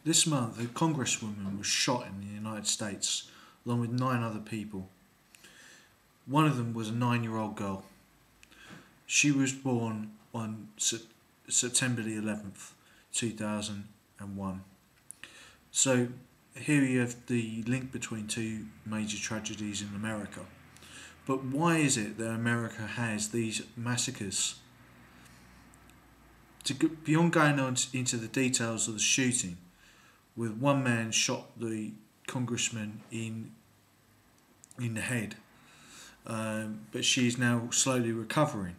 This month, a congresswoman was shot in the United States, along with 9 other people. One of them was a 9-year-old girl. She was born on September the 11th, 2001. So here you have the link between 2 major tragedies in America. But why is it that America has these massacres? Beyond going on into the details of the shooting, with one man shot the congressman in the head, but she is now slowly recovering.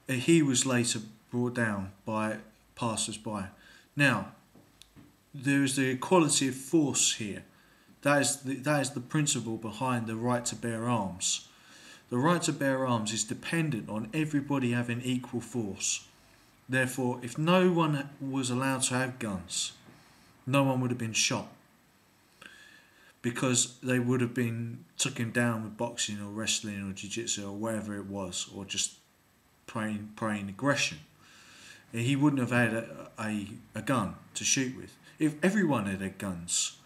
He was later brought down by passers-by. Now, there is the equality of force here. That is the principle behind the right to bear arms. The right to bear arms is dependent on everybody having equal force. Therefore, if no one was allowed to have guns, no one would have been shot, because they would have been taken down with boxing or wrestling or jiu-jitsu or whatever it was, or just praying aggression. He wouldn't have had a gun to shoot with. If everyone had guns,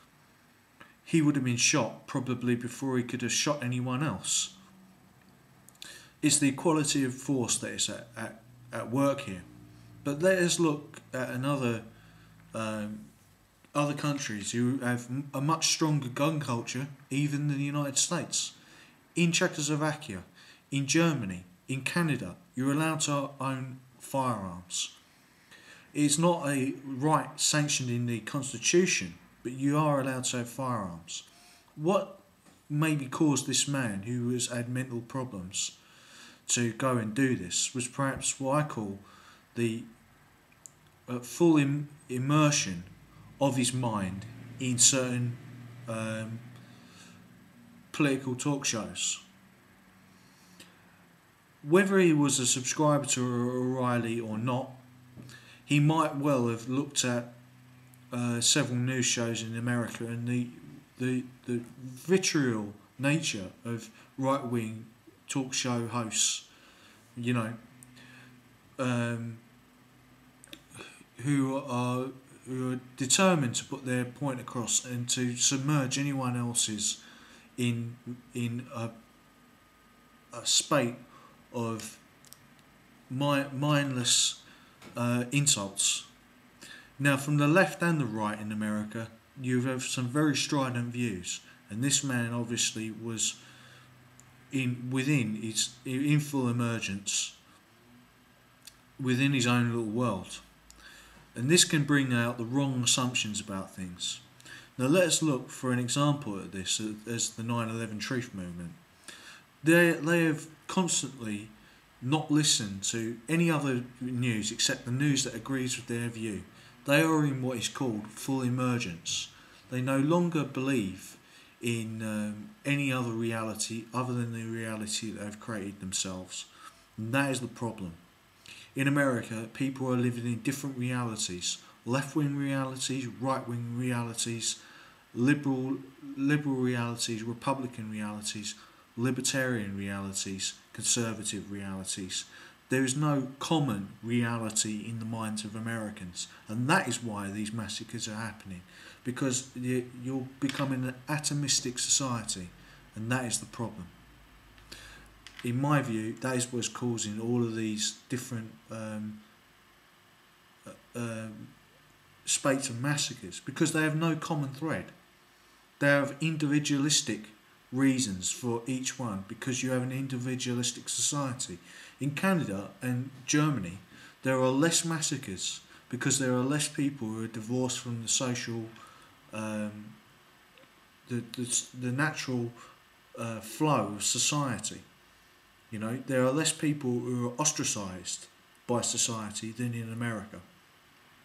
he would have been shot probably before he could have shot anyone else. It's the equality of force that is at work here. But let us look at other countries who have a much stronger gun culture, even than the United States. In Czechoslovakia, in Germany, in Canada, you're allowed to own firearms. It's not a right sanctioned in the Constitution, but you are allowed to have firearms. What maybe caused this man, who has had mental problems, to go and do this was perhaps what I call the full immersion of his mind in certain political talk shows. Whether he was a subscriber to O'Reilly or not, he might well have looked at several news shows in America, and the vitriol nature of right-wing talk show hosts, who are determined to put their point across and to submerge anyone else's in a spate of mindless insults. Now, from the left and the right in America, you have some very strident views, and this man obviously was in full emergence within his own little world. And this can bring out the wrong assumptions about things. Now let us look for an example of this as the 9/11 Truth Movement. They have constantly not listened to any other news except the news that agrees with their view. They are in what is called full emergence. They no longer believe in any other reality other than the reality that they've created themselves. And that is the problem. In America, people are living in different realities: left-wing realities, right-wing realities, liberal realities, Republican realities, libertarian realities, conservative realities. There is no common reality in the minds of Americans, and that is why these massacres are happening, because you're becoming an atomistic society, and that is the problem. In my view, that is what's causing all of these different spates of massacres, because they have no common thread. They have individualistic reasons for each one, because you have an individualistic society. In Canada and Germany, there are less massacres because there are less people who are divorced from the social, the natural flow of society. There are less people who are ostracised by society than in America.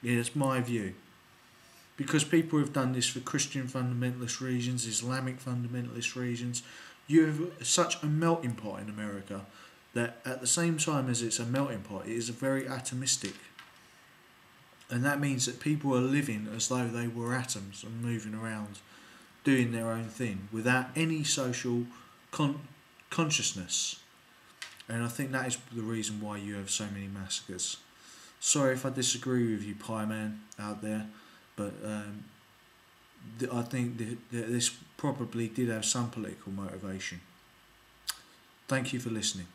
Yeah, that's my view. Because people have done this for Christian fundamentalist reasons, Islamic fundamentalist reasons. You have such a melting pot in America that at the same time as it's a melting pot, it is a very atomistic. And that means that people are living as though they were atoms and moving around, doing their own thing, without any social consciousness. And I think that is the reason why you have so many massacres. Sorry if I disagree with you, Pie Man, out there. but I think that this probably did have some political motivation. Thank you for listening.